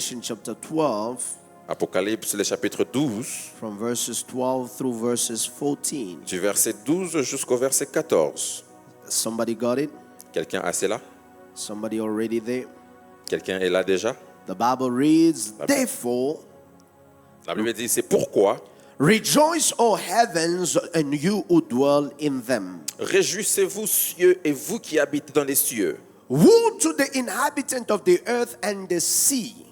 Revelation chapter 12, Apocalypse, le chapitre 12, from verses 12 through verses 14. du verset 12 jusqu'au verset 14. Somebody got it? Quelqu'un a cela? Somebody already there? Quelqu'un est là déjà? The Bible reads, therefore, La Bible dit, c'est pourquoi rejoice, O heavens, and you who dwell in them. réjouissez-vous cieux et vous qui habitez dans les cieux. Woe to the inhabitant of the earth and the sea,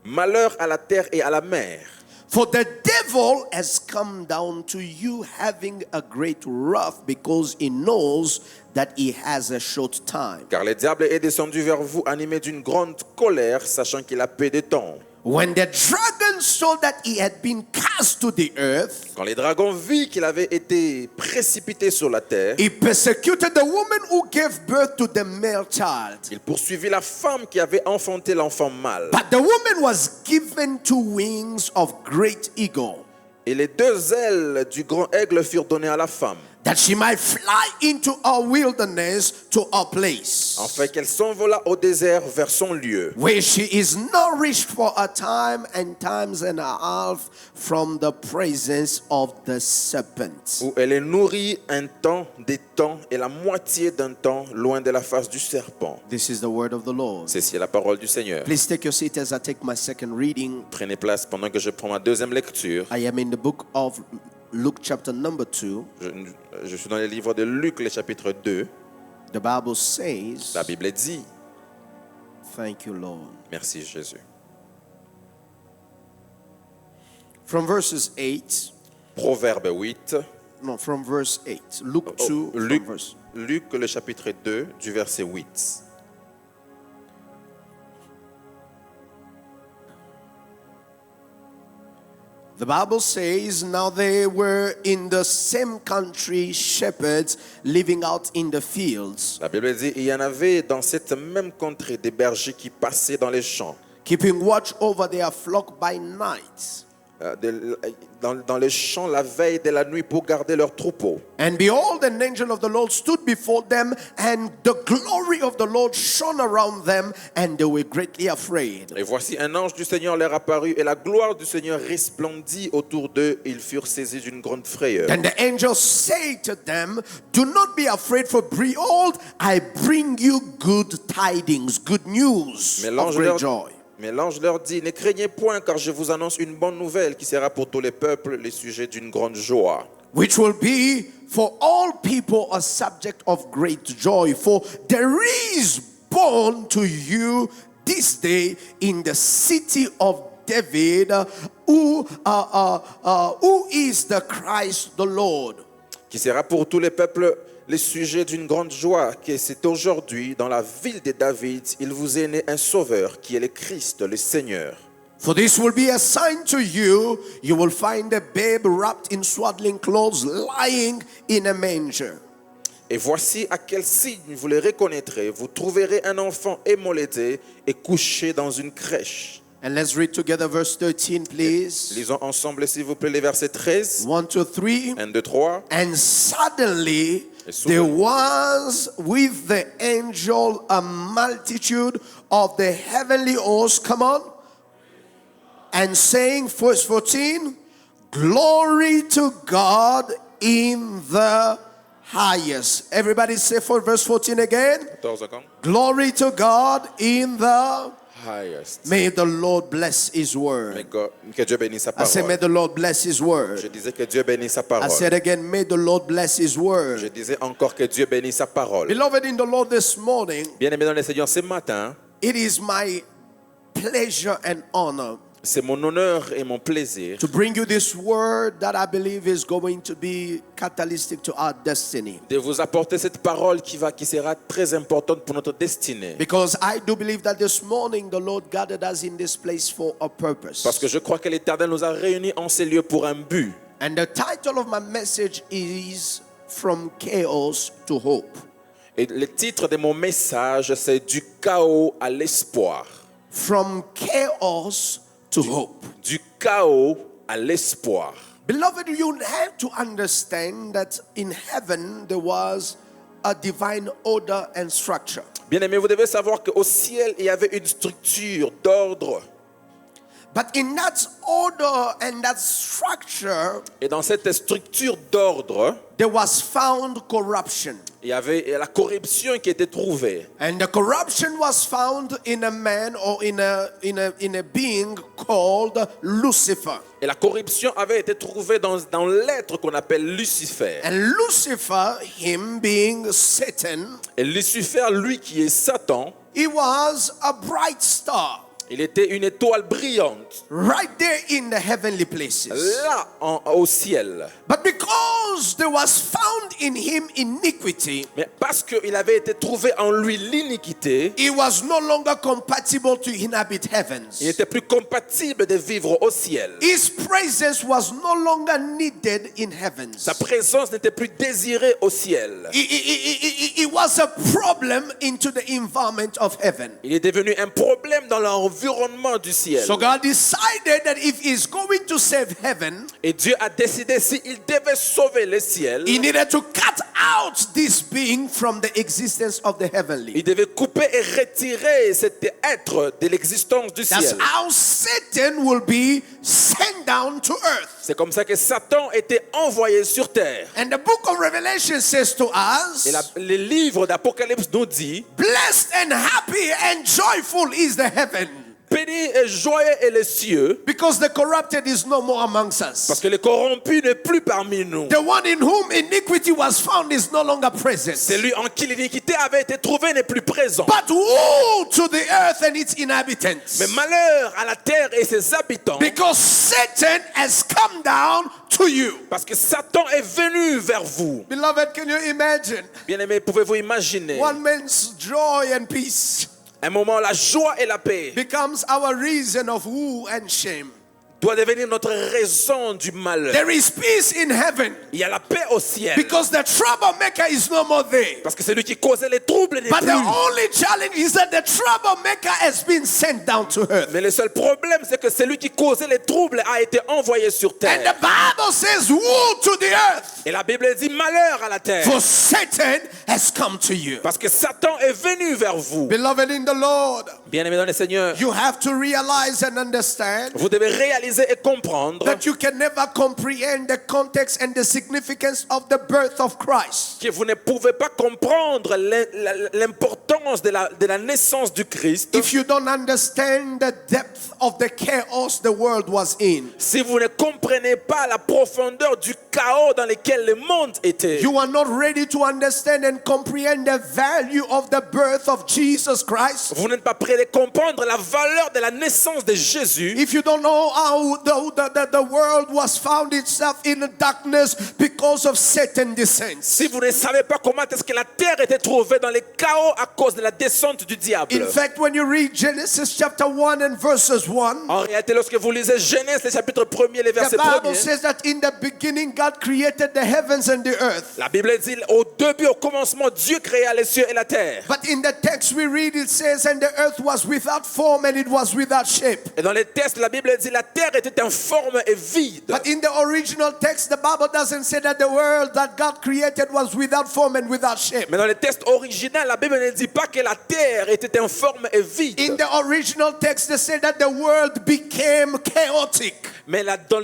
Malheur à la terre et à la mer. for the devil has come down to you having a great wrath, because he knows that he has a short time. Car le diable est descendu vers vous animé d'une grande colère, sachant qu'il a peu de temps. When the dragon saw that he had been cast to the earth, Quand les dragons virent qu'il avait été précipité sur la terre, he persecuted the woman who gave birth to the male child. il poursuivit la femme qui avait enfanté l'enfant mâle. But the woman was given two wings of great eagle, Et les deux ailes du grand aigle furent données à la femme, that she might fly into a wilderness to a place afin qu'elle s'envolât au désert vers son lieu, where she is nourished for a time and times and a half from the presence of the serpent. où elle est nourrie un temps, des temps et la moitié d'un temps loin de la face du serpent. This is the word of the Lord. Ceci est la parole du Seigneur. Please take your seat as I take my second reading. Prenez place pendant que je prends ma deuxième lecture. I am in the book of Luke chapter number 2. Je suis dans le livre de Luc, le chapitre 2. The Bible says, La Bible dit, thank you, Lord. merci Jésus. From verses 8, Proverbe 8, no, from verse 8. Luke 2, from Luc, verse. Luc, le chapitre 2, du verset 8. The Bible says, now they were in the same country shepherds living out in the fields, La Bible dit, il y en avait dans cette même contrée des bergers qui passaient dans les champs, keeping watch over their flock by night. Dans les champs la veille de la nuit pour garder leurs troupeaux. And behold, an angel of the Lord stood before them, and the glory of the Lord shone around them, and they were greatly afraid. Et voici un ange du Seigneur leur apparut, et la gloire du Seigneur resplendit autour d'eux. Ils furent saisis d'une grande frayeur. And the angel said to them, do not be afraid, for behold, I bring you good tidings, good news Mais of great joy. Mais l'ange leur dit, ne craignez point, car je vous annonce une bonne nouvelle qui sera pour tous les peuples le sujet d'une grande joie. Which will be for all people a subject of great joy. For there is born to you this day in the city of David, who is the Christ the Lord. Qui sera pour tous les peuples le sujet d'une grande joie, que c'est aujourd'hui, dans la ville de David, il vous est né un sauveur, qui est le Christ, le Seigneur. For this will be a sign to you. You will find a babe wrapped in swaddling clothes, lying in a manger. Et voici à quel signe vous le reconnaîtrez. Vous trouverez un enfant émolêté et couché dans une crèche. And let's read together verse 13, please. Lisons ensemble, s'il vous plaît, les versets 13, 1, 2, 3. 1, 2, 3. And suddenly Et there soudain- was with the angel a multitude of the heavenly host, come on, and saying, verse 14, glory to God in the highest. Everybody say for verse 14 again. 14 encore. Glory to God in the Highest. May the Lord bless his Mais word. que Dieu bénisse sa I say, may parole. the Lord bless his word. Je disais que Dieu bénisse sa I parole. said again, may the Lord bless his Je word. disais encore que Dieu bénisse sa parole. Beloved in the Lord, this morning, Bien-aimé dans le Seigneur, ce matin, it is my pleasure and honor c'est mon honneur et mon plaisir to bring you this word that I believe is going to be catalytic to our destiny. de vous apporter cette parole qui sera très importante pour notre destinée. Because I do believe that this morning the Lord gathered us in this place for a purpose. Parce que je crois que l'Éternel nous a réunis en ces lieux pour un but. And the title of my message is From Chaos to Hope. Et le titre de mon message, c'est Du chaos à l'espoir. From chaos to hope. Du chaos à l'espoir. Beloved, you have to understand that in heaven there was a divine order and structure. Bien-aimé, vous devez savoir qu'au ciel, il y avait une structure d'ordre. But in that order and that structure, Et dans cette structure d'ordre, there was found corruption. il y avait la corruption qui était trouvée. And the corruption was found in a man or in a being called Lucifer. Et la corruption avait été trouvée dans l'être qu'on appelle Lucifer. And Lucifer, him being Satan, Et Lucifer, lui qui est Satan, he was a bright star il était une étoile brillante, right there in the heavenly places. là au ciel. But because there was found in him iniquity, Mais parce qu'il avait été trouvé en lui l'iniquité, he was no longer compatible to inhabit heavens. il n'était plus compatible de vivre au ciel. His presence was no longer needed in heavens. Sa présence n'était plus désirée au ciel. It was a problem into the environment of heaven. Il est devenu un problème dans l'environnement du ciel. So God decided that if he's going to save heaven, Et Dieu a décidé s'il devait sauver le ciel, he needed to cut out this being from the existence of the heavenly. il devait couper et retirer cet être de l'existence du That's ciel. how Satan will be sent down to earth. C'est comme ça que Satan était envoyé sur terre. And the book of Revelation says to us, Et le livre d'Apocalypse nous dit, blessed and happy and joyful is the heaven, béni et joyeux est les cieux, because the corrupted is no more amongst us. parce que le corrompu n'est plus parmi nous. The one in whom iniquity was found is no longer present. Celui en qui l'iniquité avait été trouvée n'est plus présent. But woe to the earth and its inhabitants, Mais malheur à la terre et ses habitants, because Satan has come down to you. parce que Satan est venu vers vous. Beloved, can you imagine Bien-aimés, pouvez-vous imaginer one man's joy and peace un moment, la joie et la paix becomes our reason of woe and shame? doit devenir notre raison du malheur. There is peace in heaven Il y a la paix au ciel, because the troublemaker is no more there. parce que celui qui causait les troubles n'est But plus. the only challenge is that the troublemaker has been sent down to earth. Mais le seul problème, c'est que celui qui causait les troubles a été envoyé sur And terre. the Bible says, woe to the earth, Et la Bible dit malheur à la terre, for Satan has come to you. parce que Satan est venu vers vous. Beloved in the Lord, Bien-aimés dans le Seigneur, you have to realize and understand vous devez réaliser et comprendre that you can never comprehend the context and the significance of the birth of Christ que vous ne pouvez pas comprendre l'importance de la naissance du Christ if you don't understand the depth of the chaos the world was in. si vous ne comprenez pas la profondeur du chaos dans lequel le monde était. You are not ready to understand and comprehend the value of the birth of Jesus Christ. Vous n'êtes pas prêt de comprendre la valeur de la naissance de Jésus. If you don't know how the world was found itself in darkness because of Satan's descent. Si vous ne savez pas comment est-ce que la terre était trouvée dans le chaos à cause de la descente du diable. In fact, when you read Genesis chapter 1 and verses 1, En réalité, lorsque vous lisez Genèse, le chapitre 1er, les the versets Bible 1er, says that in the beginning God created the heavens and the earth. la Bible dit au début, au commencement, Dieu créa les cieux et la terre. But in the text we read, it says, and the earth was without form and it was without shape. Et dans les textes, la Bible dit la terre était informe et vide. But in the original text, the Bible doesn't say that the world that God created was without form and without shape. Mais dans le texte original, la Bible ne dit pas que la terre était informe et vide. In the original text, they say that the world became chaotic. Mais dans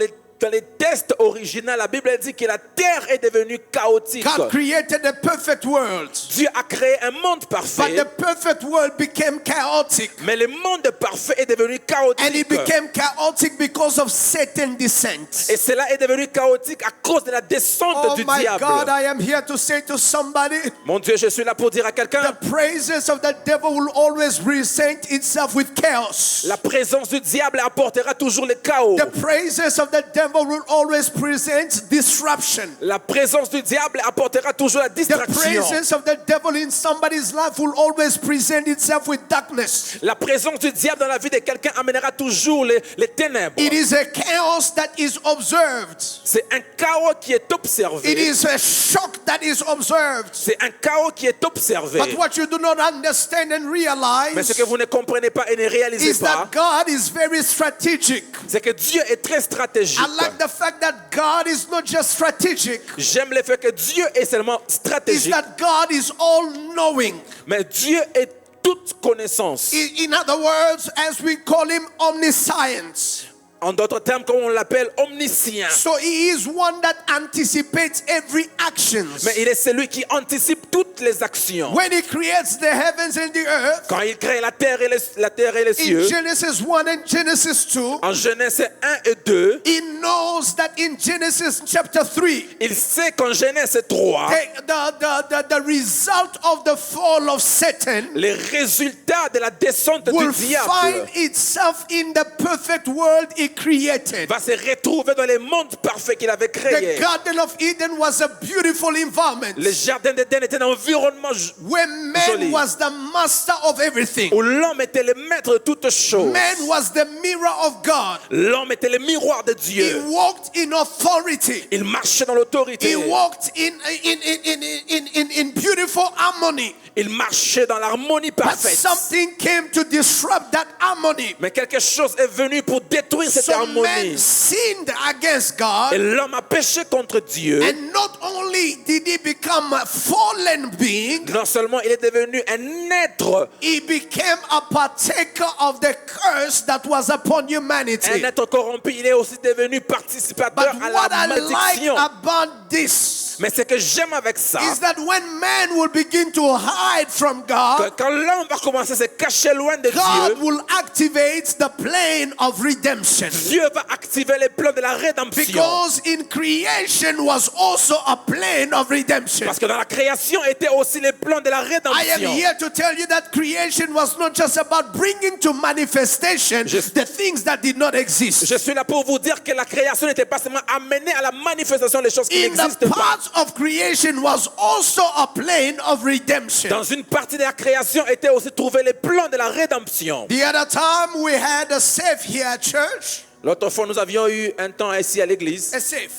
les textes originaux, la Bible dit que la terre est devenue chaotique. God created a perfect world, Dieu a créé un monde but parfait, the perfect world became chaotic. mais le monde parfait est devenu And it chaotique. became chaotic because of Satan's descent. Et cela est devenu chaotique à cause de la descente Oh du my diable. God, I am here to say to somebody, Mon Dieu, je suis là pour dire à quelqu'un, the praises of the devil will always present itself with chaos. la présence du diable apportera toujours le chaos. The praises of the devil will always present disruption. La présence du diable apportera toujours la The distraction. presence of the devil in somebody's life will always present itself with darkness. La présence du diable dans la vie de quelqu'un amènera toujours les ténèbres. It is a chaos that is observed. C'est un chaos qui est It observé. is a shock that is observed. C'est un chaos qui est observé. But what you do not understand and Mais ce realize que vous ne comprenez pas et ne réalisez is pas, that God is very strategic. c'est que Dieu est très stratégique. I like the fact that God is not just strategic, J'aime le fait que Dieu est seulement is stratégique, that God is all-knowing. mais Dieu est toute connaissance. In other words, as we call him, omniscience. En d'autres termes, comme on l'appelle, omniscient. So he is one that anticipates every action. Mais il est celui qui anticipe toutes les actions. When he creates the heavens and the earth, Quand il crée la terre et les cieux, in Genesis 1 and Genesis 2, en Genèse 1 et 2, he knows that in Genesis chapter 3, il sait qu'en Genèse 3, the result of the fall of Satan les résultats de la descente will du diable find itself in the perfect world he created. va se retrouver dans les mondes parfaits qu'il avait créés. The Garden of Eden was a beautiful environment Le jardin d'Éden était un environnement where man joli, was the master of everything. où l'homme était le maître de toutes choses. Man was the mirror of God. L'homme était le miroir de He Dieu. walked in authority. Il marchait dans l'autorité. He walked in beautiful harmony. Il marchait dans l'harmonie But parfaite. something came to disrupt that harmony. Mais quelque chose est venu pour détruire cette So man harmonie. sinned against Et God. l'homme a péché contre Dieu. And not only did he become a fallen being, Non seulement il est devenu un être, he became a partaker of the curse that was upon humanity. un être corrompu, il est aussi devenu participateur But à what la I like malédiction. about this Mais ce que j'aime avec ça, is that when man will begin to hide from God, quand l'homme va commencer à se cacher loin de God Dieu, will activate the plane of redemption. Dieu va activer les plans de la rédemption. Because in creation was also a plane of redemption. Parce que dans la création étaient aussi les plans de la I am rédemption. here to tell you that creation was not just about bringing to manifestation the things that did not exist. Je suis là pour vous dire que la création n'était pas seulement amenée à la manifestation des choses qui In n'existent the pas. parts of creation was also a plane of redemption. Dans une partie de la création étaient aussi trouvés les plans de la rédemption. The other time we had a safe here at church. L'autre fois, nous avions eu un temps ici à l'église, A safe.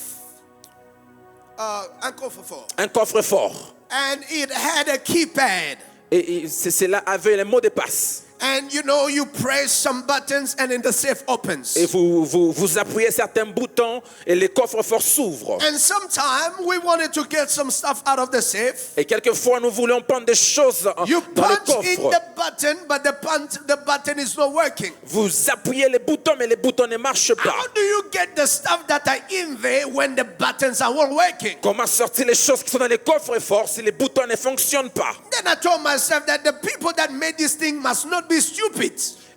Un coffre-fort. un coffre-fort. And it had a keypad. Et cela avait les mots de passe. And you know, you press some buttons and then the safe opens. Et vous appuyez certains boutons et les coffres-forts s'ouvrent. And sometime we wanted to get some stuff out of the safe. Et quelquefois, nous voulions prendre des choses You dans le punch in coffre. the button, but the button is not working. Vous appuyez les boutons, mais les boutons ne marchent pas. How do you get the stuff that are in there when the buttons are all working? Comment sortir les choses qui sont dans les coffres-forts si les boutons ne fonctionnent pas? Then I told myself that the people that made this thing must not be stupid.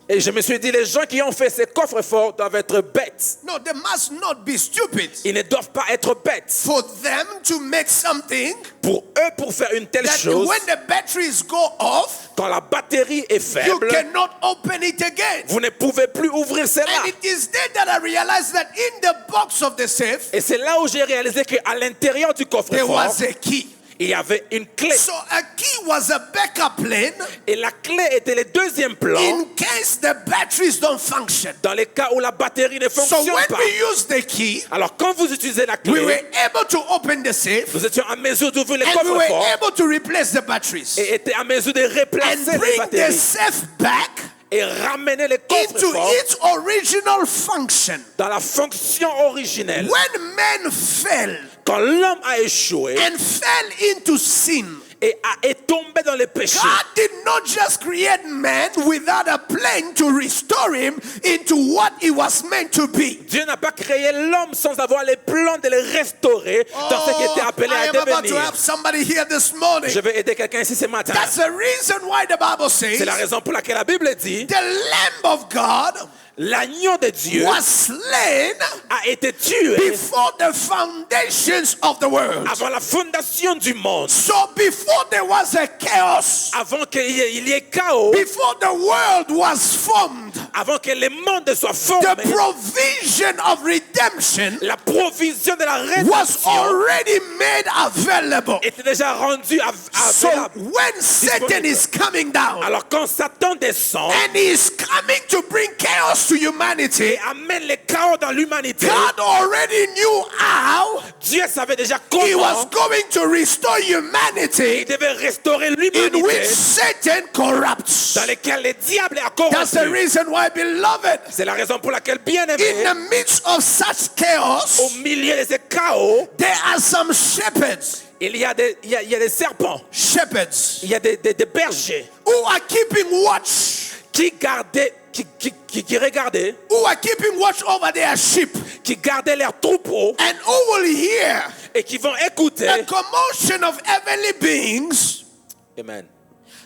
Et je me suis dit, les gens qui ont fait ces coffres-forts doivent être bêtes. No, they must not be stupid. Ils ne doivent pas être bêtes. For them to make something Pour eux, pour faire une telle that chose, when the batteries go off, quand la batterie est you faible, cannot open it again. vous ne pouvez plus ouvrir cela. And it is then that I realized that in the box of the safe, Et c'est là où j'ai réalisé qu'à l'intérieur du there coffre-fort, was a key. il y avait une clé. So a key was a backup plan Et la clé était le deuxième plan in case the batteries don't function. dans les cas où la batterie ne So fonctionne when pas. we use the key, Alors quand vous utilisez la we were clé, able to open the safe vous étiez en mesure d'ouvrir les and we were coffres-forts able to replace the batteries et étiez en mesure de and replacer les bring the batteries safe back et ramener les into coffres-forts its original function. dans la fonction originelle. When man fell Quand l'homme a échoué and fell into sin, est tombé dans les péchés, God did not just create man without a plan to restore him into what he was meant to be. Dieu n'a pas créé l'homme sans avoir les plans de le restaurer dans ce qui était appelé I à am about to devenir. help somebody here this morning. Je vais aider quelqu'un ici ce matin. That's the reason why the Bible says C'est la raison pour laquelle la Bible dit the Lamb of God l'agneau de Dieu was slain a été tué before the foundations of the world. avant la fondation du monde, So before there was a chaos, avant qu'il y ait chaos, before the world was formed, avant que le monde soit formé. the provision of redemption La provision de la was rédemption already made available. était déjà rendue So available. when Satan is coming down Alors quand Satan descend and he is coming to bring chaos to humanity, et amène le chaos dans l'humanité, God already knew how Dieu savait déjà he was comment going to restore il humanity devait restaurer in l'humanité which Satan corrupts. dans lequel le diable a That's the corrompu. reason why, beloved, C'est la raison pour laquelle, bien in aimé, the midst of such chaos, au milieu de ce chaos, there are some shepherds il y a des serpents, shepherds, il y a des bergers who are keeping watch, qui gardaient, qui regardaient, who are keeping watch over their sheep, qui gardaient leurs troupeaux and who will hear et qui vont écouter. a commotion of heavenly beings, Amen.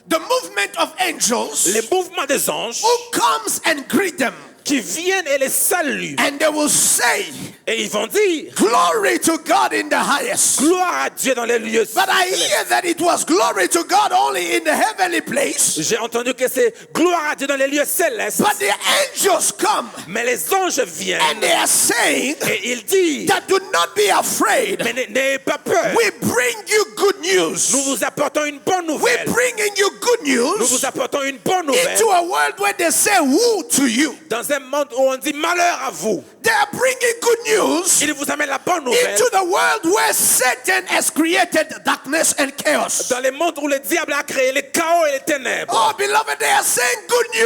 the movement of angels, Les mouvements des anges who comes and greet them, qui viennent et les saluent. and they will say, Et ils vont dire, glory to God in the highest. gloire à Dieu dans les lieux But I célestes. hear that it was glory to God only in the heavenly place. J'ai entendu que c'est gloire à Dieu dans les lieux célestes. But the angels come Mais les anges viennent and they are saying et ils disent, that do not be afraid. mais n'ayez pas peur. We bring you good news. Nous vous apportons une bonne We're nouvelle. bringing you good Nous news vous apportons une bonne nouvelle. into a world where they say woe to you. Dans un monde où on dit malheur à vous, They are bringing good news il vous amène la bonne nouvelle. into the world where Satan has created darkness and chaos. Dans le monde où le diable a créé le chaos et les ténèbres, Oh, beloved, they are saying good ils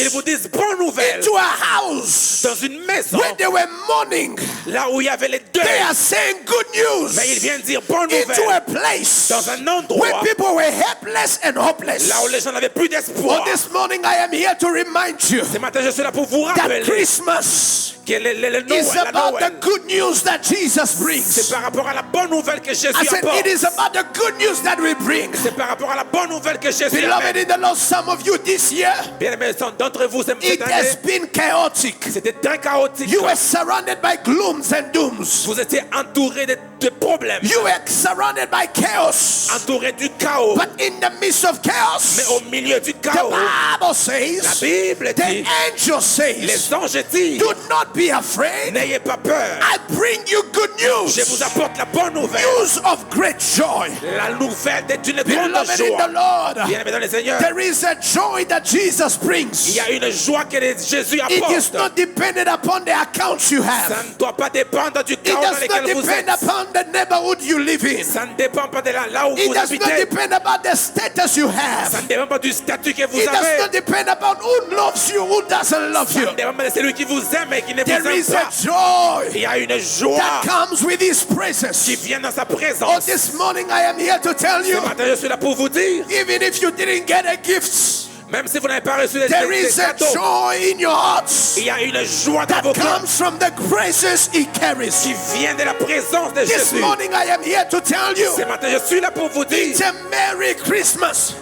news vous disent bonne nouvelle. into a house Dans une maison, where they were mourning. là où il y avait les They deuils, are saying good news mais il vient dire bonne into a nouvelle. place Dans un where endroit, people were helpless and hopeless. là où les gens n'avaient plus Oh, d'espoir. this morning I am here to remind you Ce matin, je suis là pour vous that rappeler Christmas que le is Noël, la about the Noël, good news that Jesus c'est brings. par rapport à la bonne nouvelle que Jésus I said apporte. it is about the good news that we bring. C'est par rapport à la bonne nouvelle que Jésus Beloved amène. in the Lord, some of you this year, Bien aimés, d'entre vous, cette it année, has been chaotic. c'était très chaotique. You were surrounded by glooms and dooms. Vous étiez entouré de problèmes, You were surrounded by chaos. entouré du chaos. But in the midst of Mais chaos, au milieu du the chaos, Bible la says, Bible the dit, angel says, les anges disent, do not be afraid. n'ayez pas peur. I bring you good Je vous news. apporte la bonne nouvelle. News of great joy. La nouvelle d'une grande Beloved in the joie. Lord, Bien aimé dans le Seigneur, there is a joy that Jesus il brings. y a une joie que Jésus It is apporte. not dependent upon the accounts you Ça have. ne doit pas dépendre du It chaos dans does not lequel vous depend êtes. upon the neighborhood you live in. Ça ne dépend pas de là où It vous does not habitez. depend about the status you Ça have. ne dépend pas du statut que vous It does not avez. depend upon who loves you, who doesn't love Ça you. ne dépend pas de celui qui vous aime et qui ne There vous aime is a pas. joy Il y a une joie that comes with His qui presence. vient dans sa Oh, présence. this morning I am here to tell Ce you, matin, je suis là pour vous dire, even if you didn't get a gift, même si vous n'avez pas reçu des there is a cadeaux, joy in your hearts il y a une joie dans vos that cœurs comes from the graces He carries. qui vient de la présence de This Jésus. morning I am here to tell you, Ce matin, je suis là pour vous it's dire, a Merry Christmas.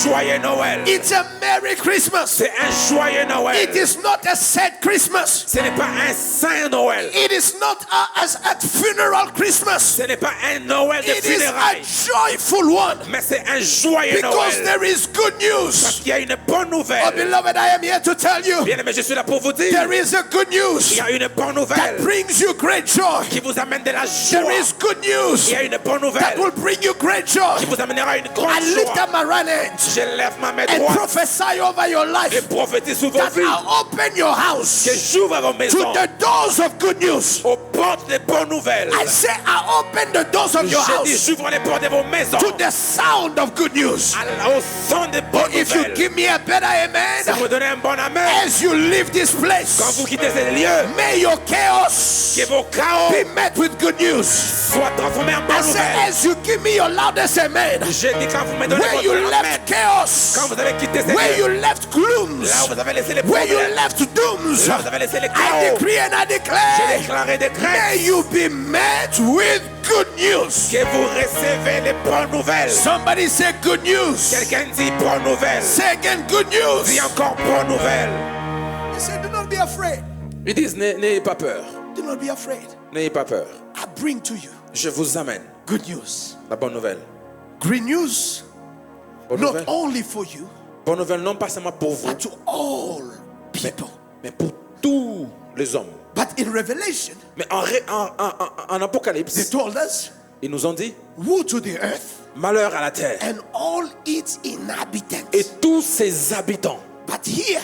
joyeux Noël. It's a Merry Christmas. C'est un joyeux Noël. It is not a sad Christmas. Ce n'est pas un saint Noël. It is not as a funeral Christmas. Ce n'est pas un Noël de It is a funérailles. joyful one Mais c'est un joyeux because Noël. there is good news. Il y a une bonne Oh, nouvelle. beloved, I am here to tell you, Bien aimé, je suis là pour vous dire, there is a good il news y a une bonne that nouvelle brings you great joy. qui vous amène de la There joie. is good news Il y a une bonne that nouvelle will bring you great joy. qui vous amènera une I grande lift joie. up my right hand Je lève ma main and droite prophesy over your et life prophétise sur vos that vies. I'll open your house Que j'ouvre vos to maisons the doors of good news. aux portes des bonnes nouvelles. I say I open the doors of your Je dis, house j'ouvre les portes de vos maisons to the sound of good news. au son des bonnes If you nouvelles. give me a better Si amen, vous donnez un bon amen, as you leave this quand place, vous quittez ce lieu, may your chaos que vos chaos be met with good news. soient transformés en I bonnes say nouvelles. as you give me your loudest amen, Je dis quand vous me donnez where you votre amen, left chaos, quand vous avez quitté ce where you lieu, left glooms, là où vous avez laissé les where you problèmes, left dooms, là où vous avez laissé les I chaos, decree and I j'ai declare, déclaré des may craintes you be met with good news. que vous recevez les bonnes nouvelles. Somebody say good news. Quelqu'un dit bonne nouvelle. Say again good news. Dis encore bonne nouvelle. He said, do not be afraid. Ils disent n'ayez pas peur. Do not be afraid. N'ayez pas peur. I bring to you Je vous amène good news. la bonne nouvelle. Great news, Bonne not nouvelle. only for you, Bonne nouvelle non pas seulement pour vous, but to all people. mais pour tous les hommes. But in Revelation, Mais en they Apocalypse, told us, ils nous ont dit woe to the earth malheur à la terre and all its inhabitants. et tous ses habitants. But here,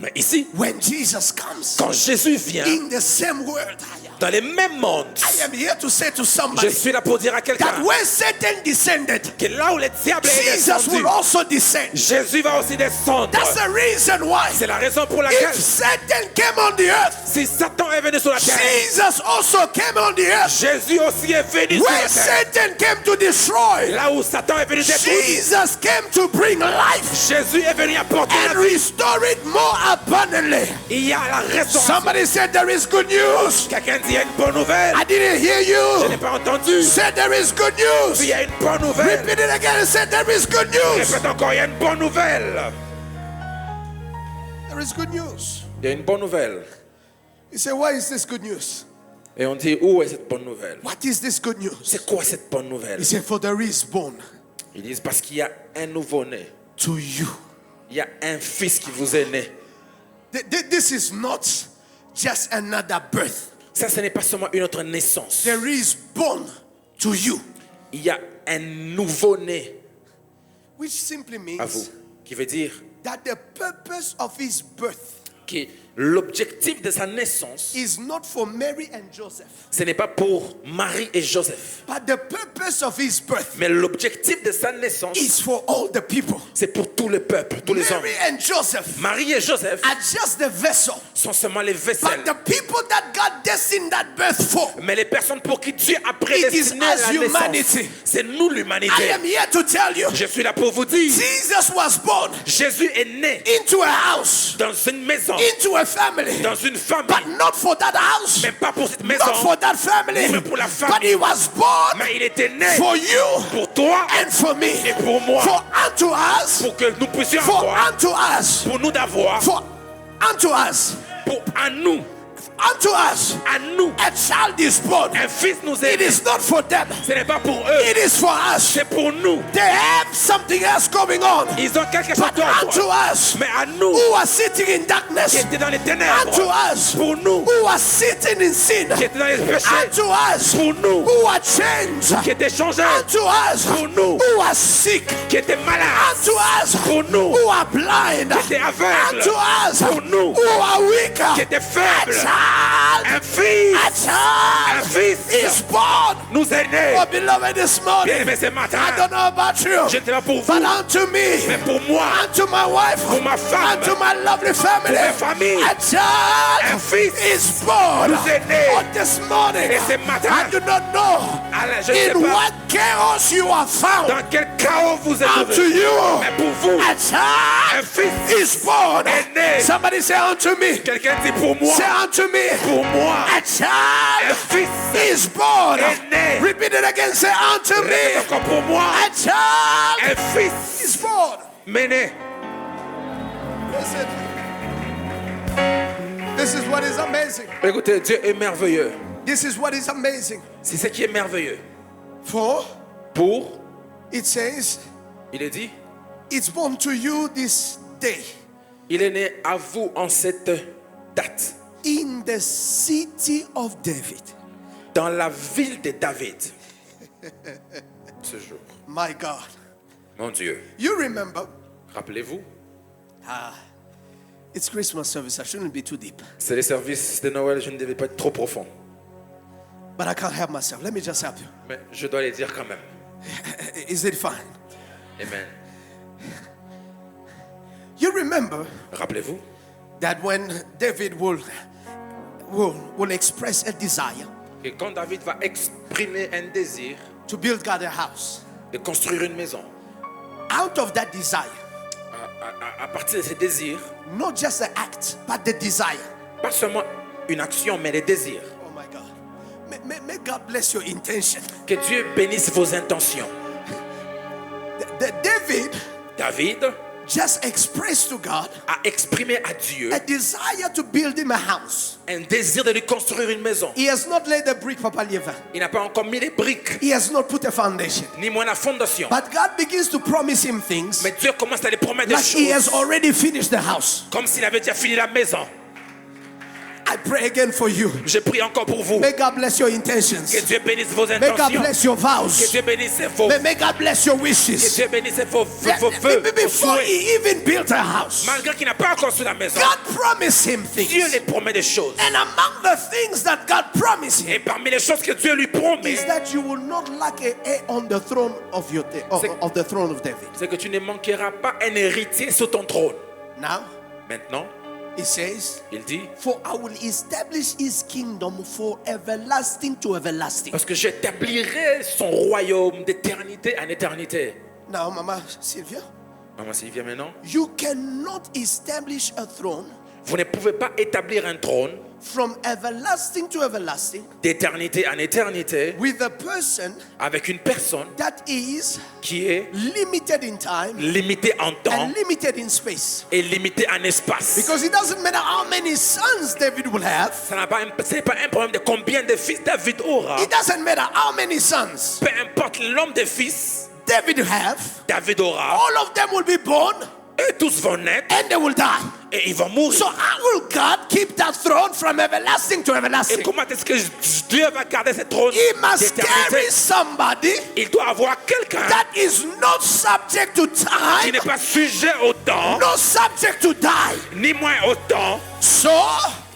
Mais ici, when Jesus comes quand Jésus vient in the same world, dans les mêmes mondes, I am here to say to je somebody suis là pour dire à that quelqu'un when Satan descended, que là où le diable est Jesus descendu, will also descend. Jésus va aussi descendre. That's the reason why. C'est la raison pour laquelle, If Satan came on the earth, si Satan est venu sur la terre, Jesus also came on the earth. Jésus aussi est venu sur When la terre. Satan came to destroy, Là où Satan est venu détruire, Jesus came to bring life Jésus est venu apporter and la vie. restore it more abundantly. Il y a la restauration. Somebody said there is good news. Quelqu'un dit il y a une bonne nouvelle. I didn't hear Je n'ai you. pas entendu. Said there is good Il news. y a une bonne nouvelle. Repeat it again and said there is good news. Répète encore, il y a une bonne nouvelle. There is good news. Il y a une bonne nouvelle. You say, why is this good news? Et on dit, où est cette bonne nouvelle? What is this good news? C'est quoi cette bonne nouvelle? He said, for there is born Ils disent, parce qu'il y a un nouveau-né. to you. Il y a un fils qui vous est né. This is not just another birth. Ça, ce n'est pas seulement une autre naissance. There is born to you. Il y a un nouveau-né Which simply à vous. means Qui veut dire that the purpose of his birth que l'objectif de sa naissance, is not for Mary and Joseph, ce n'est pas pour Marie et Joseph. but the purpose of his birth Mais l'objectif de sa naissance, is for all the people. c'est pour tout le peuple, tous les hommes. Mary and Joseph Marie et Joseph are just the vessel, sont seulement les but vaisselles. the people that God destined that birth for, Mais les personnes pour qui Dieu a It is prédestiné us, la humanity. naissance, c'est nous I l'humanité. am here to tell you, Je suis là pour vous dire, Jesus was born Jésus est né into a house, dans une maison, into a family, dans une famille, but not for that house, mais pas pour cette maison, not for that family, mais pour la but famille. he was born Mais il était né for you pour toi and for me, et pour moi, for unto us, pour que nous puissions for avoir, unto us, pour nous d'avoir, for unto us, pour à nous, unto us, a child is born. un fils nous est It né. is not for them, Ce n'est pas pour eux, it is for us. c'est pour nous. They have something else going on, Ils ont quelque chose but unto d'autre. us Mais à nous, who are sitting in qui darkness, étaient dans les unto ténèbres, us pour nous, who are sitting in sin, qui étaient dans les péchés, unto us pour nous, who are changed, qui étaient changés, unto us pour nous, who are sick, qui étaient malades, unto us pour nous, who are blind, qui étaient aveugles, unto us pour nous, who are weak. qui étaient A faibles. child, Un fils, a child fils is born. nous est né. Oh, beloved, this Bien morning, aimé ce matin, I don't know about you, je ne sais pas pour vous, but unto me, mais pour moi, unto my wife, pour ma femme, unto my lovely family, pour ma famille, a child un fils is born. nous est né. Oh, this morning, Et ce matin, I do not know allez, je ne sais in pas what chaos you are found. dans quel chaos vous êtes Unto trouvé. you, Mais pour vous, a child un fils is born. est né. Somebody say unto me. Quelqu'un dit pour moi, Say unto me. pour moi, A un child fils is born. est né. Repeat it again. Say unto Répète me. encore pour moi, A child un fils is born. m'est né. Listen. This is what is amazing. Écoutez, Dieu est merveilleux. This is what is amazing. C'est ce qui est merveilleux. For Pour, it says, il est dit, it's born to you this day il est né à vous en cette date, in the city of David. dans la ville de David. Ce jour. My God. Mon Dieu. You remember, Rappelez-vous, it's Christmas service. I shouldn't be too deep. c'est les services de Noël, je ne devais pas être trop profond. But I can't help myself. Let me just help you. Mais je dois les dire quand même. Is it fine? Amen. You remember Rappelez-vous, that when David will express a desire que quand David va exprimer un désir to build God a house, de construire une maison, out of that desire, à partir de ces désirs, not just the act, but the desire. pas seulement une action, mais les désirs. Oh my God. May God bless your intention. Que Dieu bénisse vos intentions. David Just expressed to God a exprimé à Dieu a desire to build him a house. un désir de lui construire une maison. He has not laid a brick, Papa Lieva. Il n'a pas encore mis les briques, He has not put a foundation. ni moins la fondation. But God begins to promise him things Mais Dieu commence à lui promettre des like he has choses already finished the house. comme s'il avait déjà fini la maison. I pray again for you. Je prie encore pour vous. May God bless your intentions. Que Dieu bénisse vos May God intentions. bless your Que vows. Dieu bénisse vos May God bless your Que wishes. Dieu bénisse vos vœux. Before vos souhaits. he even built a house, Malgré qu'il n'a pas encore construit la maison, God promised him Dieu things. lui promet des choses. And among the things that God promised him Et parmi les choses que Dieu lui promet, is that you will not lack a heir on the throne of of the throne of David. c'est que tu ne manqueras pas un héritier sur ton trône. Now, Maintenant, it says, il dit, for I will establish his kingdom for everlasting to everlasting. parce que j'établirai son royaume d'éternité en éternité. Now, Mama Sylvia, Maman Sylvia, maintenant, you cannot establish a throne vous ne pouvez pas établir un trône from everlasting to everlasting d'éternité en éternité with a person avec une personne that is qui est limited in time limitée en temps and limited in space. et limitée en espace. Because it doesn't matter how many sons David will have. Ce n'est pas un problème de combien de fils David aura. It doesn't matter how many sons Peu importe le nombre de fils David have. David aura, All of them will be born eux tous vont naître and they will die. et ils vont mourir. So how will God keep that throne from everlasting to Et everlasting? comment est-ce que Dieu va garder ce trône He must d'éternité? carry somebody Il doit avoir quelqu'un that is not subject to qui time, n'est pas sujet au temps, not subject to die. ni moins au temps. So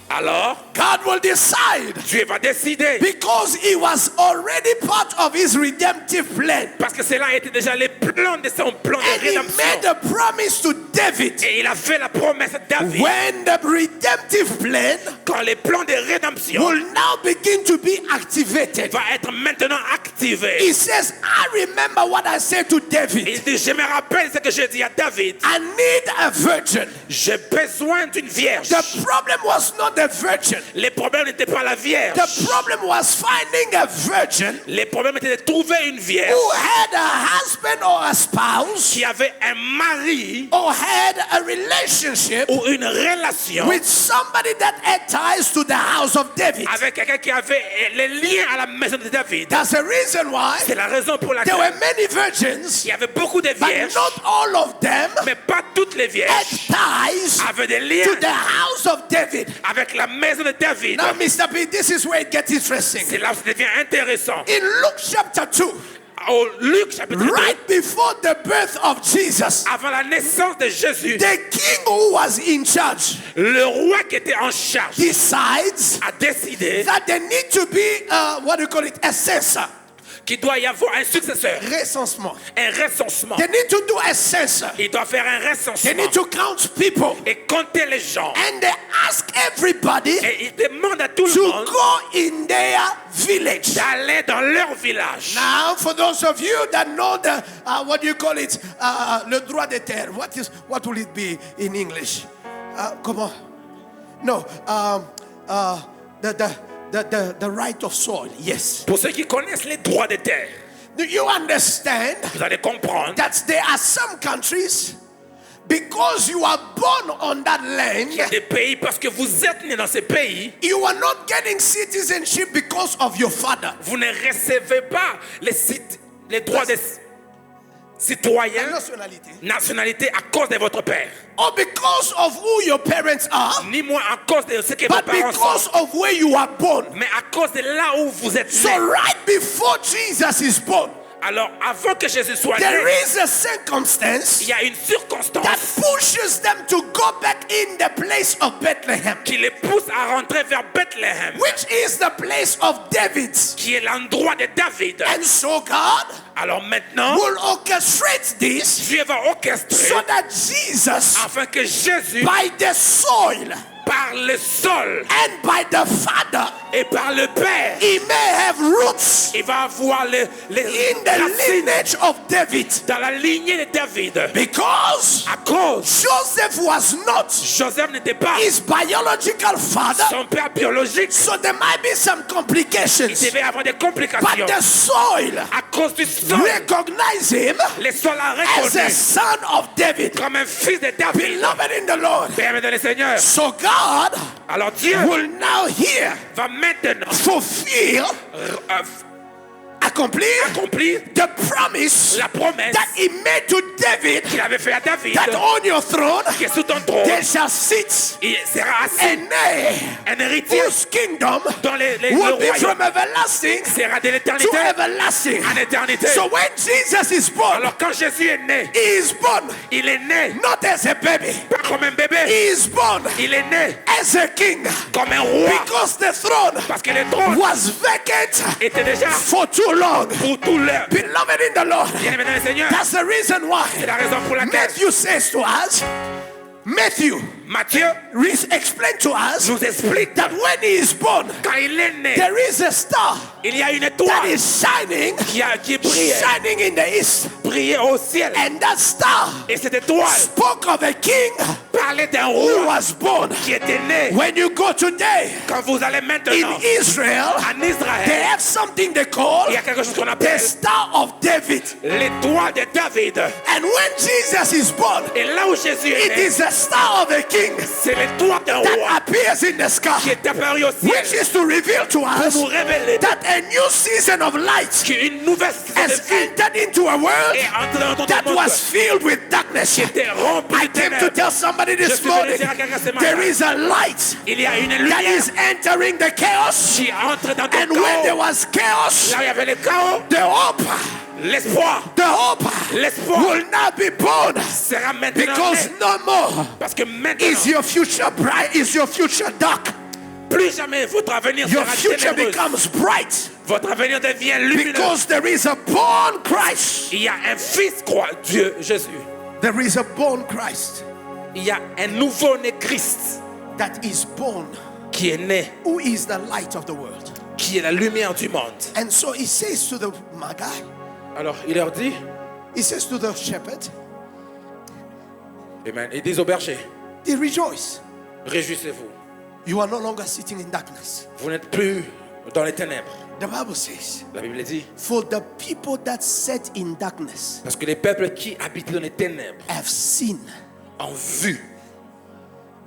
Alors, God will decide, Dieu va décider. because he was already part of his redemptive plan. Parce que cela était déjà les plans de son plan And de he rédemption. made a promise to David. Et il a fait la promesse à David. When the redemptive plan Quand les plans de rédemption will now begin to be activated, va être maintenant activé. he says, I remember what I said to David. Il dit, je me rappelle ce que j'ai dit à David. I need a virgin. J'ai besoin d'une vierge. The problem was not the virgin. Les problèmes n'étaient pas la vierge. The problem was finding a virgin Les problèmes étaient de trouver une vierge who had a husband or a spouse qui avait un mari or had a relationship ou une relation with somebody that had ties to the house of David. avec quelqu'un qui avait les liens à la maison de David. That's the reason why C'est la raison pour there laquelle were many virgins, il y avait beaucoup de but vierges, not all of them mais pas toutes les had vierges ties avaient des to liens the house of David. avec la maison de David. Now, Mr. B, this is where it gets interesting. C'est là où ça devient intéressant. In Luke chapter 2, Au Luc chapitre 2, right before the birth of Jesus, avant la naissance de Jésus, the king who was in charge le roi qui était en charge decides a décidé that there need to be, a census. qu'il doit y avoir un successeur, Recensement. un recensement. They need to do a census. Il doit faire un They recensement need to count people. et compter les gens. And they ask everybody Et il demande à tout le to monde go in their village. d'aller dans leur village. Now, for those of you that know the, le droit de terre, what will it be in English? Comment? No, the right of soil, yes. Pour ceux qui connaissent les droits des terres, Do you understand vous allez comprendre that there are some countries, because you are born on that qu'il y a land, des pays, parce que vous êtes né dans ces pays, you are not getting citizenship because of your father. vous ne recevez pas les droits des citoyens, nationalité à cause de votre père. Or because of who your parents are, Ni moins à cause de ce que vos but parents because sont, of where you are born. mais à cause de là où vous êtes So né. right before Jesus is born, Alors, avant que Jésus soit there né, is a circumstance il y a une that circonstance pushes them to go back in the place of Bethlehem, qui les pousse à rentrer vers Bethléem, which is the place of David. qui est l'endroit de David. And so God Alors maintenant, will orchestrate this Dieu va orchestrer so that Jesus, afin que Jésus, by the soil par le sol and by the Father, et par le Père, he may have roots il va avoir les in the racines lineage of David. dans la lignée de David. Because À cause, Joseph was not Joseph n'était pas his biological father, son père biologique. so there might be some Il complications. devait avoir des But complications. the soil À cause du sol, recognize him les sols a as a reconnu son of David, comme un fils de David. beloved in the Lord. Bien dans le Seigneur. So God Alors Dieu will now here va maintenant fulfill, euh, accomplir accomplir the promise la promesse that he made to David, qu'il avait fait à David, that on your throne qui est sous ton trône, there shall sit il sera assis an heir un héritier whose kingdom dans le will be royaume, from everlasting sera de to l'éternité everlasting. en éternité. So when Jesus is born, Alors quand Jésus est né, he is born il est né not as a baby, pas comme un bébé, he is born il est né as a king, comme un roi, because the throne parce que le trône was vacant était déjà for too long. pour tout l'heure. Beloved in the Lord, Bien aimé dans le Seigneur, that's the reason c'est la why raison pour laquelle Matthew says to us, Matthew Matthieu explain to us nous explique that when he is born, quand il est né, there is a star il y a une that étoile is shining, qui brillait, shining in the east, brillait au ciel. and that star Et cette étoile spoke of a king parlait d'un who roi was born. qui était né. When you go today Quand vous allez in maintenant Israel, en Israël, they have something they call il y a quelque chose qu'on the appelle Star of David. l'étoile de David. And when Jesus is born, Et là où Jésus est it né, is the star of a king c'est l'étoile d'un that roi appears in the sky, qui est apparu au which ciel is to reveal to pour us vous révéler that a new season of light qu'une nouvelle saison de has vie entered into a world est entrée dans notre that monde was filled with darkness. qui était rempli I de came to ténèbres. tell somebody Je this suis venu morning, dire à quelqu'un ce there matin, is a light il y a une that lumière is entering the chaos. qui entre dans ton And when there chaos. was chaos, Là où il y avait le chaos, the hope l'espoir L'espoir will now be born, sera maintenant because né. no more Parce que maintenant, is your future bright, is your future dark. plus jamais votre avenir Your sera future ténébreux. becomes bright Votre avenir devient lumineux. because there is a born Christ. Il y a un fils, Dieu, Jésus. There is a born Christ Il y a un nouveau-né Christ that is born, qui est né, who is the light of the world. qui est la lumière du monde. And so he says to the Magi, Alors, il leur dit, he says to the shepherd, Amen, ils disent au berger, they rejoice. réjouissez-vous. You are no longer sitting in darkness. Vous n'êtes plus dans les ténèbres. The Bible says, La Bible dit, for the people that sat in darkness parce que les peuples qui habitent dans les ténèbres have seen ont vu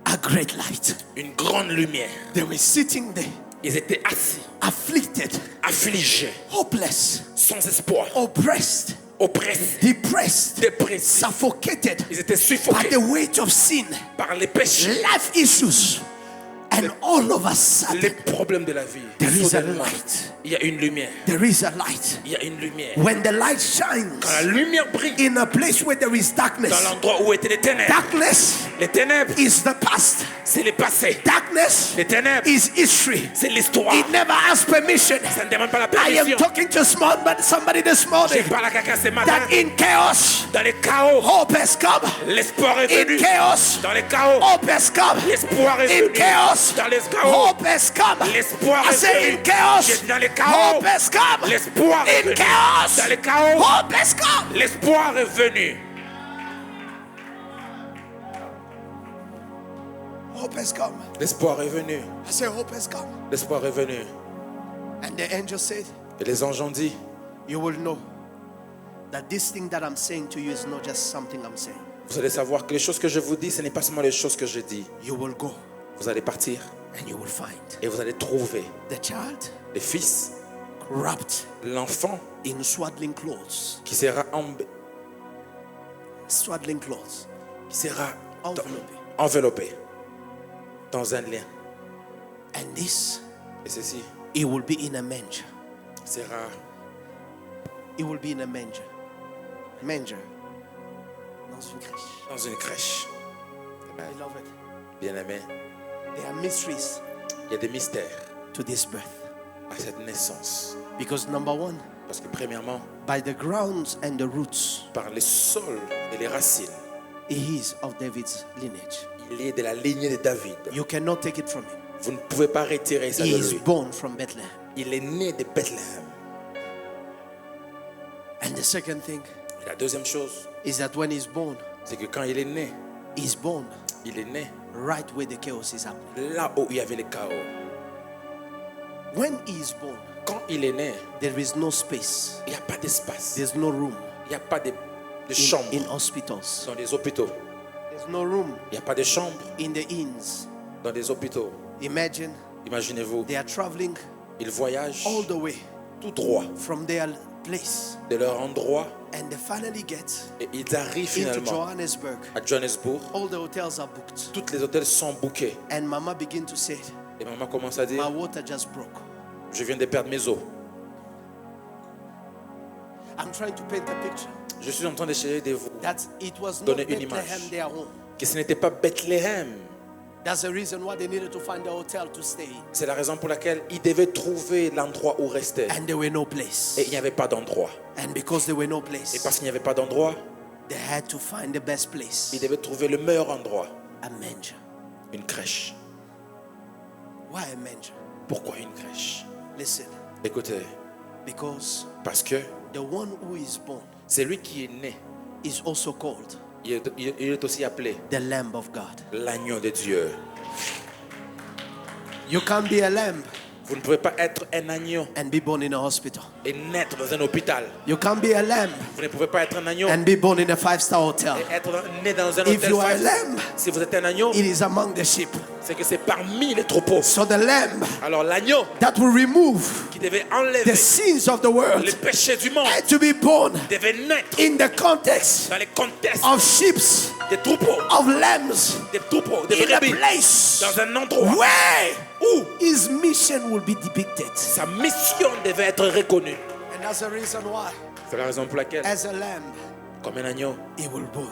a great light. une grande lumière. They were sitting there, Ils étaient assis, afflicted, affligés, hopeless, sans espoir, oppressed, oppressés, depressed, dépressés. suffocated Ils étaient by suffoqués the weight of sin, par les péchés, life issues, and all of a les sudden problèmes de la vie. there is a Soudainement, light. il y a une lumière. There is a light. Il y a une lumière. When the light shines Quand la lumière brille in a place where there is dans darkness, l'endroit où étaient les ténèbres, darkness les ténèbres, is the past. c'est le passé. Darkness Les ténèbres, is history. c'est l'histoire. It never asks permission. Ça ne demande pas la I am permission. talking to somebody this Je morning parle à quelqu'un ce matin. that in chaos, Dans les chaos, hope has come. l'espoir est In venu. chaos, Dans les chaos, hope has come. l'espoir est In venu. chaos, Dans les chaos, hope has come. l'espoir I est say in venu. chaos, J'ai dit dans les chaos, hope has come. l'espoir est In venu. chaos, Dans les chaos, hope has come. l'espoir est venu. Hope has come. L'espoir est venu. I say hope has come. L'espoir est venu. And the angel said, Et les anges ont dit, you will know that this thing that I'm saying to you is not just something I'm saying. vous allez savoir que les choses que je vous dis, ce n'est pas seulement les choses que je dis. You will go Vous allez partir and you will find et vous allez trouver the child les fils, wrapped l'enfant in swaddling clothes. Swaddling clothes. qui sera Enveloppé. enveloppé dans un lien. And this, Et ceci it will be in a manger. sera It will be in a manger. Manger. Dans une crèche. dans une crèche. Amen. Beloved, Bien-aimé, there are mysteries il y a des mystères to this birth. à cette naissance. Because number one, Parce que premièrement, by the grounds and the roots, par les sols et les racines, he is of David's lineage. il est de la lignée de David. You cannot take it from him. Vous ne pouvez pas retirer ça He de is lui. born from Bethlehem. Il est né de Bethléem. And the second thing Et la deuxième chose, is that when he's born c'est que quand il est né right where the chaos is happening. là où il y avait le chaos. When he is born, Quand il est né, there is no space. il n'y a pas d'espace. There's no room Il n'y a pas de chambre in hospitals. dans les hôpitaux. There's no room Il n'y a pas de chambre in the inns. dans les hôpitaux. Imagine Imaginez-vous, they are traveling il voyage all the way tout droit from their place. de leur endroit And they finally get et ils arrivent into finalement Johannesburg. à Johannesburg. All the hotels are booked. Tous les hôtels sont bookés. And Mama began to say, Et maman commence à my dire, water just broke. je viens de perdre mes os. I'm trying to paint a picture Je suis en train d'essayer de vous that it was not donner une Bethlehem image. their home. Que ce n'était pas Bethléem. That's the reason why they needed to find a hotel to stay in. C'est la raison pour laquelle ils devaient trouver l'endroit où rester. And there were no place. Et il n'y avait pas d'endroit. And because there were no Et place, parce qu'il n'y avait pas d'endroit, they had to find the best place. ils devaient trouver le meilleur endroit. A manger. Une crèche. Why a manger? Pourquoi une crèche? Listen, Écoutez, because parce que the one who is born c'est lui qui est né. is also called Il est aussi appelé the Lamb of God. l'agneau de Dieu. You can't be a lamb Vous ne pouvez pas être un agneau and be born in a hospital. et naître dans un hôpital. You can't be a lamb Vous ne pouvez pas être un agneau and be born in a 5-star hotel. et être né dans un If hôtel. you are a five- lamb, Si vous êtes un agneau, it is among the sheep. c'est que c'est parmi les troupeaux. So the lamb Alors l'agneau that will remove qui devait the enlever sins of the world les péchés du monde had to be born devait naître in the context dans les contextes of sheep, des troupeaux, of lambs, des troupeaux, des in a brebis, place dans un endroit where où his mission will be depicted. sa mission devait être reconnue. And that's the reason why, C'est la raison pour laquelle, as a lamb, comme un agneau, he will born.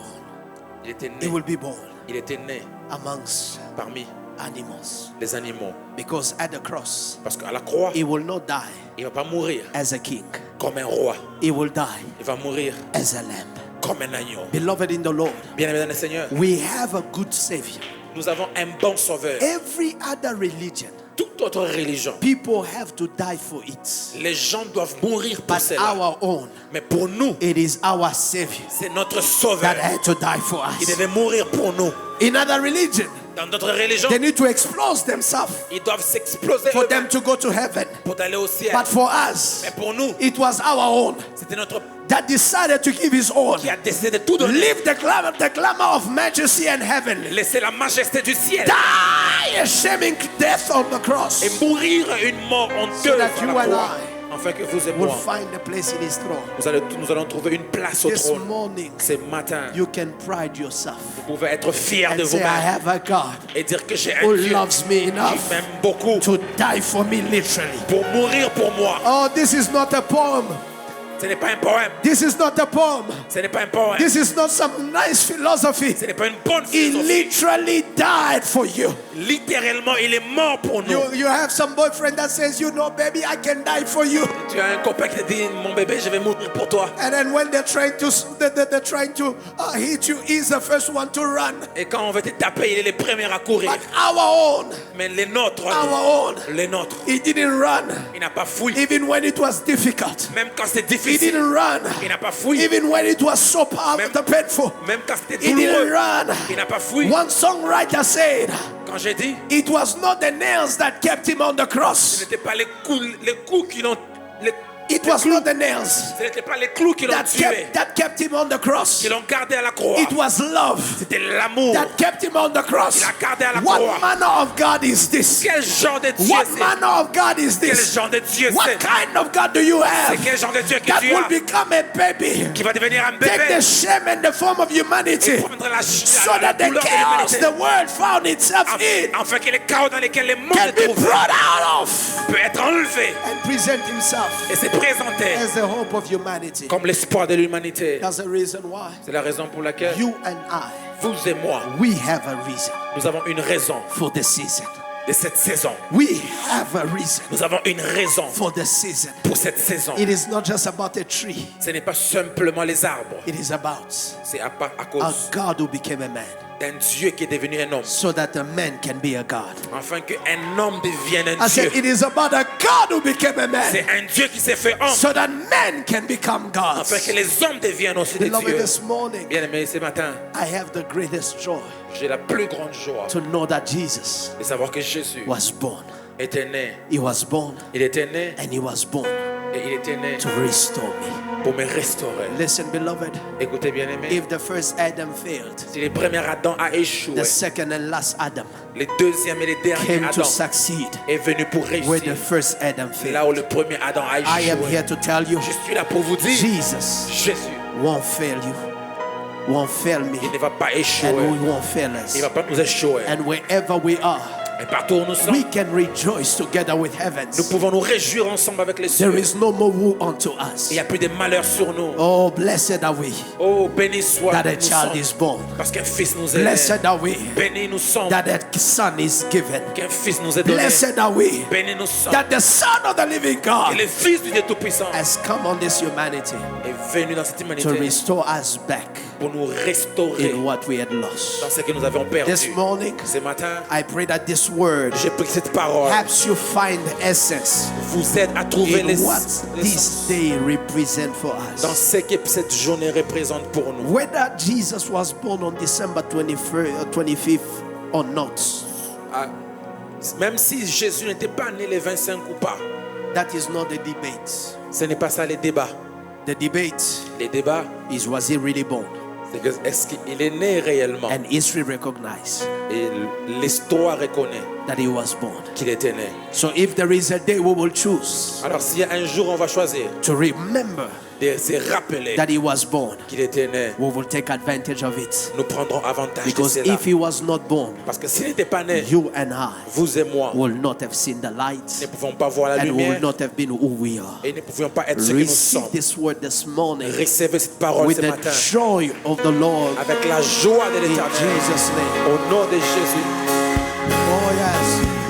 il était He né, will be born il était né amongst parmi animals. les animaux. Because at the cross, Parce qu'à la croix, he will not die il ne va pas mourir as a king. comme un roi. He will die Il va mourir as a lamb. comme un agneau. Beloved in the Lord, Bien-aimé dans le Seigneur, we have a good Savior. nous avons un bon sauveur. Every other religion, Toute autre religion, people have to die for it. les gens doivent mourir pour But cela. our own, Mais pour nous, it is our Savior c'est notre that sauveur had to die for qui us. devait mourir pour nous. In other religion, Dans d'autres religions, they need to explode themselves ils doivent s'exploser for eux-mêmes them to go to heaven. pour aller au ciel. But for us, Mais pour nous, it was our own c'était notre that decided to give his own. qui a décidé de tout donner. Live the glamour of majesty and heaven. Laisser la majesté du ciel Die a shaming death on the cross. et mourir une mort honteuse that à you la and croix. I Afin que vous et will moi, find a place in his throne. nous allons trouver une place au This trône. morning, Ce matin, you can pride yourself vous pouvez être fiers de and say, I vous-même have a God et dire que j'ai un who Dieu loves me qui enough m'aime beaucoup to die for me literally. pour mourir pour moi. Oh, this is not a poem. Ce n'est pas un poème. This is not a poem. Ce n'est pas un poème. This is not some nice philosophy. Ce n'est pas une bonne He philosophie. literally died for you. Littéralement, il est mort pour nous. You have some boyfriend that says, you know, baby, I can die for you. Tu as un copain qui te dit, mon bébé, je vais mourir pour toi. And then when they're trying to hit you, he's the first one to run. Et quand on veut te taper, il est le premier à courir. But our own, Mais les nôtres, les nôtres, he didn't run. il n'a pas fui. Even when it was difficult, Même quand c'était he difficile, didn't run. il n'a pas fui. Even when it was so painful, Même quand c'était he didn't douloureux, run. il n'a pas fui. One songwriter said, Quand j'ai dit, it was not the nails that kept him on the ce cross. n'était pas les coups qui l'ont... It was not the nails Ce n'était pas les clous qui l'ont tué, that kept him on the cross. qui l'ont gardé à la croix. It was love C'était l'amour that kept him on the cross. qui l'a gardé à la What croix. manner of God is this? Quel genre de Dieu What c'est? manner of God is Quel this? genre de Dieu What c'est? kind of God do you C'est have quel genre de Dieu que that tu will as become a baby? qui va devenir un Take bébé the shame and the form of et humanity prendre la so that the douleur de chaos l'humanité the world found itself in afin que les chaos dans lesquels le monde can est be trouvé brought out of peut être enlevé and present himself et se présenter as the hope of humanity. comme l'espoir de l'humanité. That's the reason why C'est la raison pour laquelle you and I, vous et moi, we have a reason nous avons une raison for the season. de cette saison. We have a reason Nous avons une raison for the season. pour cette saison. It is not just about a tree. Ce n'est pas simplement les arbres. It is about C'est à a cause God who became a man d'un Dieu qui est devenu un homme. so that a man can be a God. Afin qu'un homme devienne un I Dieu. said it is about a God who became a man C'est un Dieu qui s'est fait homme. so that men can become Afin gods. que les hommes deviennent aussi des Beloved, dieux. this morning Bien aimé, ce matin, I have the greatest joy j'ai la plus grande joie to know that Jesus de savoir que Jésus was born. était né. He was born Il était né and he was born et il était né to restore me. pour me restaurer. Listen, beloved, Écoutez bien aimé, if the first Adam failed, si le premier Adam a échoué, the second and last Adam le deuxième et le dernier came to Adam succeed est venu pour where réussir. the first Adam Là failed. où le premier Adam a I am échoué. here to tell you, Je suis là pour vous dire, Jesus Jésus, won't fail you, won't fail me, il ne va pas and échouer. we won't fail Il us. ne va pas nous échouer. And wherever we are, Et partout où nous sommes, we can rejoice together with nous heavens. pouvons nous réjouir ensemble avec les There cieux. is no more woe unto us. Il n'y a plus de malheur sur nous. Oh, blessed are we Oh, béni soit that a nous child sommes, is born. parce qu'un fils nous est né. Blessed are we Béni nous sommes, that a son is given. qu'un fils nous est donné. Blessed are we Béni nous sommes, that the Son of the living et God le Fils du Dieu Tout-Puissant has come on this humanity est venu dans cette to humanité restore us back pour nous restaurer in what we had dans lost. ce que nous avions This perdu. morning, Ce matin, I pray that this word j'ai pris cette parole, helps you find essence vous aide à trouver in what this day represents for dans us. ce que cette journée représente pour nous. Whether Jesus was born on December 25th or not, Ah, même si Jésus n'était pas né le 25 ou pas, that is not the debate. ce n'est pas ça les débats. The debate Les débats, is, was he really born? c'est que est-ce qu'il est né réellement? And history recognized Et l'histoire reconnaît that he was born. qu'il était né. So if there is a day we will choose Alors s'il y a un jour on va choisir to remember de se rappeler that he was born, qu'il était né, we will take advantage of it. nous prendrons avantage de Because cela. if he was not born, Parce que s'il n'était pas né, you and I vous et moi will not have seen the ne light pouvions pas voir la and will lumière not have been who we are. et ne pouvions pas être ce que nous Receive sommes. this word this morning Recevez cette parole with ce the matin joy of the Lord avec la joie de in l'Éternel. Jesus' name. Au nom de Jésus. Oh yes.